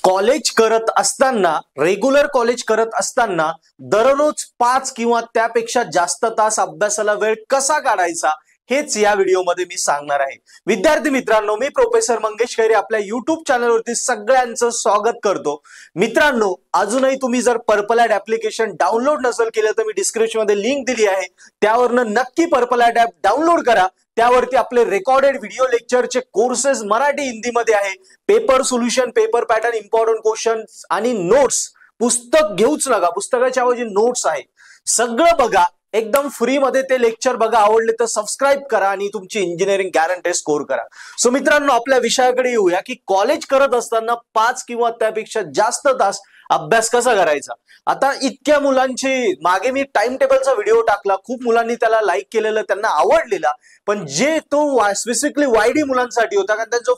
College करत असताना, regular college करत असताना दररोज 5 किंवा त्यापेक्षा जास्त तास अभ्यासाला वेळ कसा काढायचा हेच या व्हिडिओमध्ये मी सांगणार आहे। विद्यार्थी मित्रांनो, मी प्रोफेसर मंगेश खैरे आपल्या YouTube चॅनलवरती सगळ्यांचं स्वागत करतो। मित्रांनो, अजूनही तुम्ही जर पर्पल ॲड ॲप्लिकेशन डाउनलोड नसेल केलं तर मी डिस्क्रिप्शन मध्ये लिंक दिली आहे, त्यावरनं नक्की पर्पल ॲड ॲप डाउनलोड करा। त्यावरती आपले रेकॉर्डेड व्हिडिओ लेक्चरचे कोर्सेस मराठी हिंदी मध्ये आहे। Paper solution, paper pattern, important questions आणि नोट्स, पुस्तक घेऊच नका, पुस्तकाच्या ऐवजी नोट्स आहे, सगळं बघा एकदम फ्री मध्ये। ते लेक्चर बघा, आवडले तर सबस्क्राइब करा आणि तुमची इंजिनिअरिंग गॅरंटी स्कोर करा। सो मित्रांनो, आपल्या विषयाकडे येऊया की कॉलेज करत असताना 5 किंवा त्यापेक्षा जास्त तास अभ्यास कसा करायचा। आता इतक्या मुलांची मागे मी टाइम टेबलचा व्हिडिओ टाकला, खूप मुलांनी त्याला लाईक केलेलं, त्यांना आवडलेला, पण जे तो स्पेसिफिकली वायडी मुलांसाठी होता, कारण त्यांचा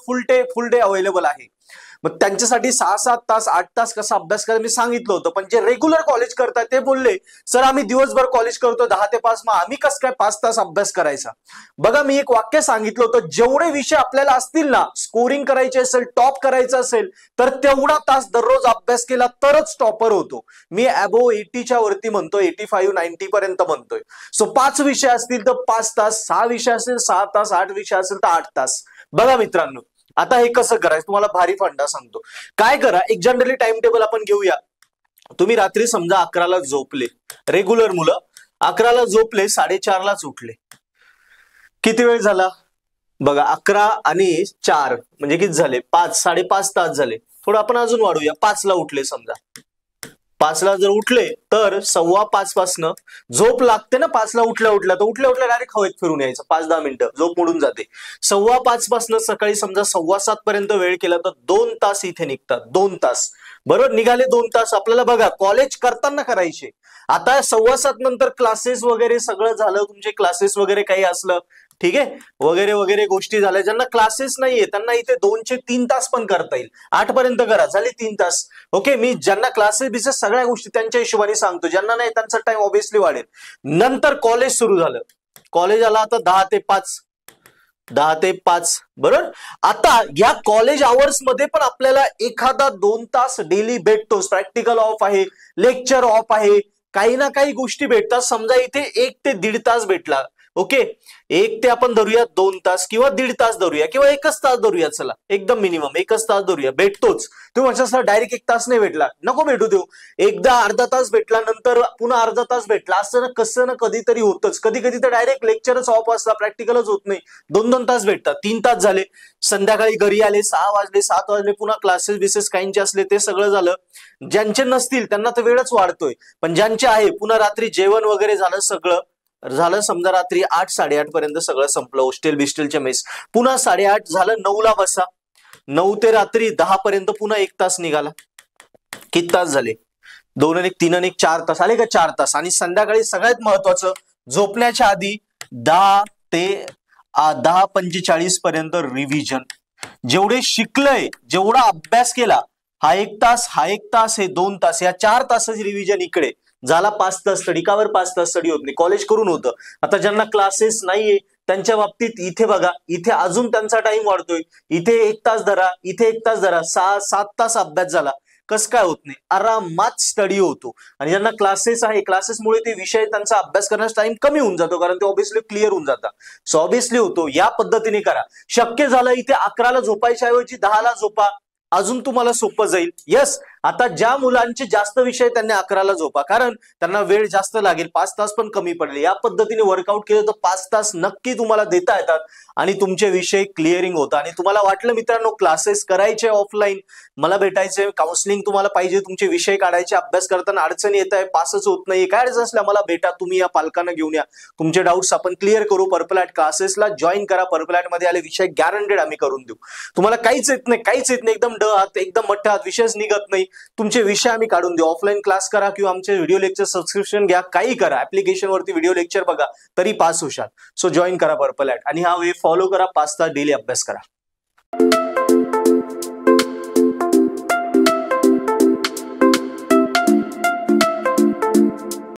फुल डे अवेलेबल आहे। मग त्यांच्यासाठी 6-7 तास 8 तास कसा अभ्यास करायचा मी सांगितलं होतं, पण जे रेग्युलर कॉलेज करतात ते बोलले सर आम्ही दिवसभर कॉलेज करतो 10 ते 5, मग आम्ही कसं काय 5 तास अभ्यास करायचा। बघा, मी एक वाक्य सांगितलं होतं, जेवढे विषय आपल्याला असतील ना, स्कोरिंग करायचे असेल, टॉप करायचं असेल तर तेवढा तास दररोज अभ्यास केला तरच टॉपर होतो। मी अबोव 80च्या वरती म्हणतोय, 85-90 पर्यंत म्हणतोय। सो 5 विषय असतील तर 5 तास, 6 विषय असतील 6 तास, 8 विषय असेल तर 8 तास। बघा मित्रांनो, आता हे कसं करायचं तुम्हाला भारी फंडा सांगतो। काय करा, एक जनरली टाइम टेबल आपण घेऊया। तुम्ही रात्री समजा 11ला झोपले, रेग्युलर मुलं 11ला झोपले, 4:30लाच उठले, किती वेळ झाला बघा, 11 आणि 4 म्हणजे किती झाले, 5-5.5 तास झाले। थोडं आपण अजून वाढूया, 5ला उठले समजा, 5ला जर उठले तर 5:15 पासनं झोप लागते ना, 5ला उठल्या तर डायरेक्ट हवेत फिरून यायचं, 5-10 मिनिटं झोप मोडून जाते। 5:15 पासनं सकाळी समजा 7:15 पर्यंत वेळ केला तर 2 तास इथे निघतात, 2 तास बरोबर निघाले। 2 तास आपल्याला बघा कॉलेज करताना करायचे। आता 7:15 नंतर क्लासेस वगैरे सगळं झालं, तुमचे क्लासेस वगैरे काही असलं ठीक आहे, वगैरे वगैरे गोष्टी झाल्या। ज्यांना क्लासेस नाहीये त्यांना इथे 2 चे 3 तास पण करता येईल, 8 पर्यंत करा, झाले 3 तास। ओके, मी ज्यांना क्लासेस बिसेस सगळ्या गोष्टी त्यांच्या हिशोबाने सांगतो, ज्यांना नाही त्यांचा टाइम ऑब्विसली वाढेल। नंतर कॉलेज सुरू झालं, कॉलेज आला आता 10 ते 5 बरोबर। आता या कॉलेज आवर्स मध्ये पण आपल्याला एखादा 2 तास डेली भेटतोच, प्रॅक्टिकल ऑफ आहे, लेक्चर ऑफ आहे, काही ना काही गोष्टी भेटतात। समजा इथे 1 ते 1.5 तास भेटला, ओके, 1 ते आपण धरूया 2 तास किंवा 1.5 तास धरूया किंवा 1च तास धरूया, चला एकदम मिनिमम 1च तास धरूया, भेटतोच। तुम्ही म्हणता डायरेक्ट 1 तास नाही भेटला, नको भेटू देऊ, एकदा अर्धा तास भेटला, नंतर पुन्हा अर्धा तास भेटला, असं ना कसं ना कधीतरी होतच। कधी कधी तर डायरेक्ट लेक्चरच ऑफ असला, प्रॅक्टिकलच होत नाही, 2-2 तास भेटतात, 3 तास झाले। संध्याकाळी घरी आले, 6 वाजले, 7 वाजले, पुन्हा क्लासेस बिसेस काहींचे असले ते सगळं झालं। ज्यांचे नसतील त्यांना तर वेळच वाढतोय, पण ज्यांचे आहे पुन्हा रात्री जेवण वगैरे झालं, सगळं झालं, समजा रात्री 8-8:30 पर्यंत सगळं संपलं, हॉस्टेल बिस्टेलच्या मेस, पुन्हा 8:30 झालं, 9ला बसा, 9 ते रात्री 10 पर्यंत पुन्हा 1 तास निघाला, किती तास झाले, 2 आणि 1 3 आणि 1 4 तास आले का, 4 तास। आणि संध्याकाळी सगळ्यात महत्वाचं, झोपण्याच्या आधी 10 ते 10:45 पर्यंत रिव्हिजन। जेवढे शिकलंय, जेवढा अभ्यास केला, हा 1 तास, हा 1 तास, हे 2 तास, या 4 तासाची रिव्हिजन इकडे झाला, 5 तास स्टडी। का बरं 5 तास स्टडी होत नाही, कॉलेज करून होतं। आता ज्यांना क्लासेस नाहीये त्यांच्या बाबतीत इथे बघा, इथे अजून त्यांचा टाइम वाढतोय, इथे 1 तास धरा, इथे 1 तास धरा, 6-7 तास अभ्यास झाला, कसं काय होत नाही, आरामात स्टडी होतो। आणि ज्यांना क्लासेस आहे, क्लासेसमुळे ते विषय त्यांचा अभ्यास करण्याचा टाइम कमी होऊन जातो, कारण ते ऑब्विसली क्लिअर होऊन जातात, सो ऑब्विसली होतो। या पद्धतीने करा, शक्य झालं इथे 11ला झोपायच्या ऐवजी 10ला झोपा, अजून तुम्हाला सोपं जाईल। यस, आता ज्या मुलांचे जास्त विषय त्यांनी 11ला झोपा, कारण त्यांना वेळ जास्त लागेल, 5 तास पण कमी पडले। या पद्धतीने वर्कआउट केलं तर 5 तास नक्की तुम्हाला देता येतात आणि तुमचे विषय क्लिअरिंग होतात। आणि तुम्हाला वाटलं मित्रांनो क्लासेस करायचे ऑफलाईन, मला भेटायचे, काउन्सिलिंग तुम्हाला पाहिजे, तुमचे विषय काढायचे, अभ्यास करताना अडचणी येत आहे, पासच होत नाही, काय अडचण असल्या मला भेटा, तुम्ही या पालकांना घेऊन या, तुमचे डाऊट्स आपण क्लिअर करू। पर्पल ॲट क्लासेसला जॉईन करा, पर्पल ॲट मध्ये आले विषय गॅरंटेड आम्ही करून देऊ। तुम्हाला काहीच येत नाही, एकदम ड आहात, एकदम मठ्ठ आहात, विषयच निघत नाही, तुमचे विषय आम्ही काढून देऊ। ऑफलाईन क्लास करा किंवा आमचे व्हिडिओ लेक्चर सबस्क्रिप्शन घ्या, काही करा, ऍप्लिकेशन वरती व्हिडिओ लेक्चर बघा, तरी पास होशाल। सो जॉईन करा पर्पल ॲट आणि हा वे फॉलो करा, 5 तास डेली अभ्यास करा।